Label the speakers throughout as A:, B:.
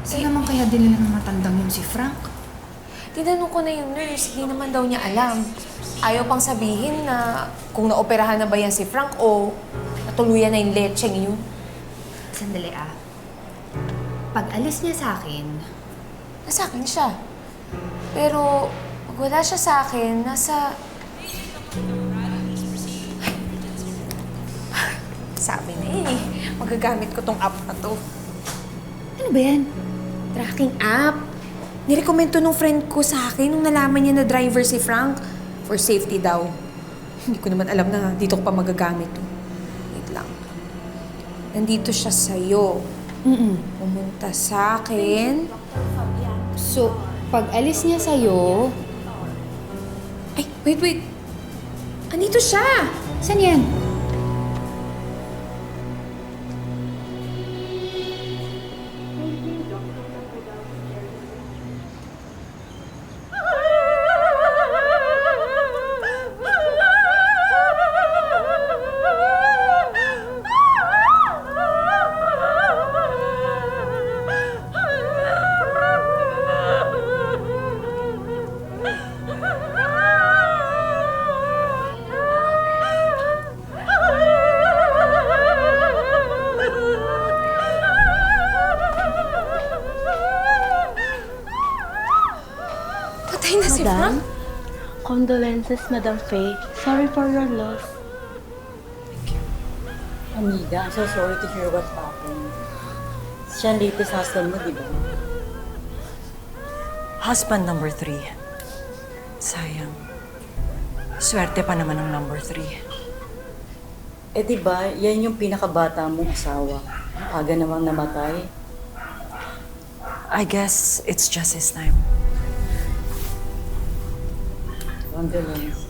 A: Saan naman kaya din nila ng matandang yun si Frank?
B: Tinanong ko na yung nurse, hindi naman daw niya alam. Ayaw pang sabihin na kung naoperahan na ba yan si Frank o natuluyan na yung lecheng yun.
A: Sandali Pag alis niya sa akin,
B: Nasa akin siya. Pero pag wala siya sa akin, nasa... Sabi na eh, magagamit ko tong app na to.
A: ano ba yan?
B: Tracking app. Nirekomend to nung friend ko sa akin nung nalaman niya na driver si Frank. For safety daw. Hindi ko naman alam na dito ko pa magagamit to. Wait lang. Nandito siya sa'yo. Pumunta sa akin.
A: So, pag alis niya sa'yo,
B: Ay, wait. Andito siya!
A: saan yan?
B: Patay na si Frank?
C: Condolences, Madam Faye. Sorry for your loss.
D: Amiga, I'm so sorry to hear what happened. Siya ang latest husband mo, di ba?
E: Husband number 3. Sayang. Swerte pa naman ang number 3.
D: Eh di ba, yan yung pinakabata mong asawa. Aga namang namatay.
E: I guess it's just his time.
D: Condolence.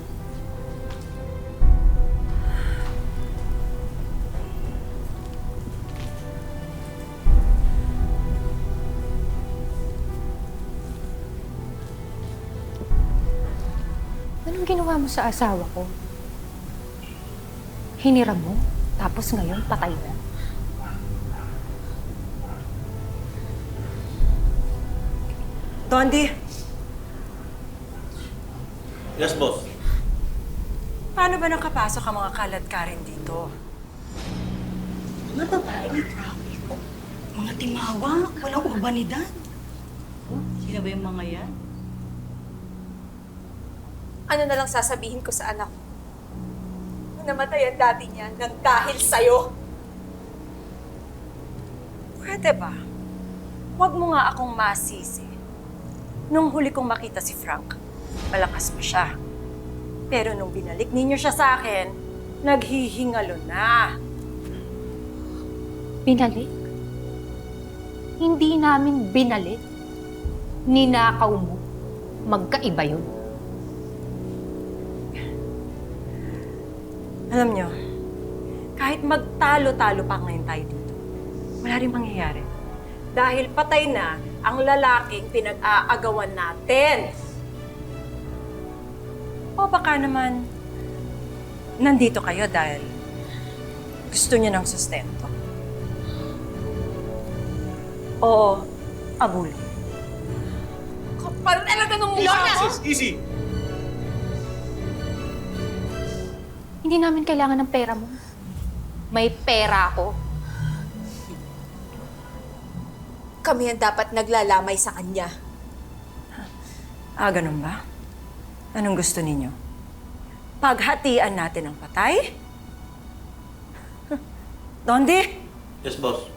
A: Anong ginawa mo sa asawa ko? Hiniram mo, tapos ngayon patay na.
E: Dondi,
F: Yes, boss.
E: paano ba nakapasok ang mga kalat ka rin dito?
D: Mga babae ni traffic. Mga timawak, walang urbanidad. Sino ba yung mga yan?
B: Ano na lang sasabihin ko sa anak ko? Namatay ang daddy niya nang dahil sa'yo.
E: Pwede ba? Huwag mo nga akong masisi. Nung huli kong makita si Frank, malakas pa siya. Pero nung binalik ninyo siya sa akin, naghihingalo na.
A: Binalik? Hindi namin binalik. Ninakaw mo. Magkaiba yun.
E: Alam nyo, kahit magtalo-talo pa ngayon tayo dito, wala rin mangyayari. Dahil patay na ang lalaking pinag-aagawan natin. O baka naman, nandito kayo dahil gusto niyo ng sustento. O abulo.
B: Kapal talaga nung mukha mo!
F: Easy!
A: Hindi namin kailangan ng pera mo. May pera ako.
B: Kami ang dapat naglalamay sa kanya.
E: Ah, ganun ba? Anong gusto ninyo? Paghatian natin ang patay? Dondi?
F: Yes, boss.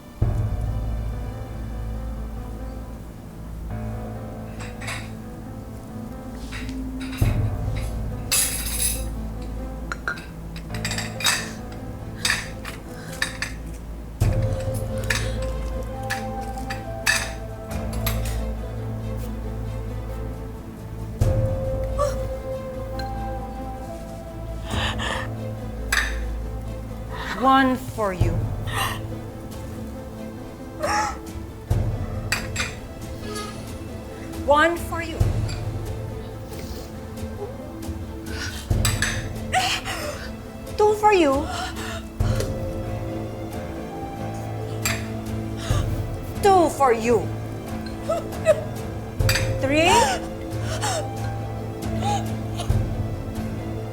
E: One for you. One for you. Two for you. Two for you. Three.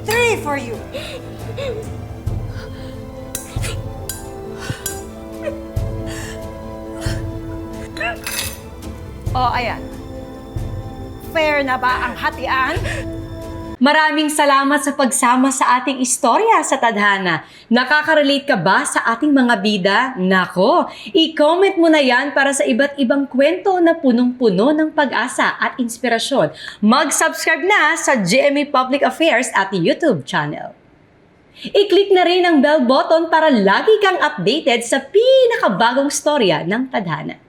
E: Three for you. Oh, ayan. Fair na ba ang hatian?
G: Maraming salamat sa pagsama sa ating istorya sa Tadhana. Nakaka-relate ka ba sa ating mga bida? Nako, i-comment mo na yan para sa iba't ibang kwento na punong-puno ng pag-asa at inspirasyon. Mag-subscribe na sa GMA Public Affairs at YouTube channel. I-click na rin ang bell button para lagi kang updated sa pinakabagong storya ng Tadhana.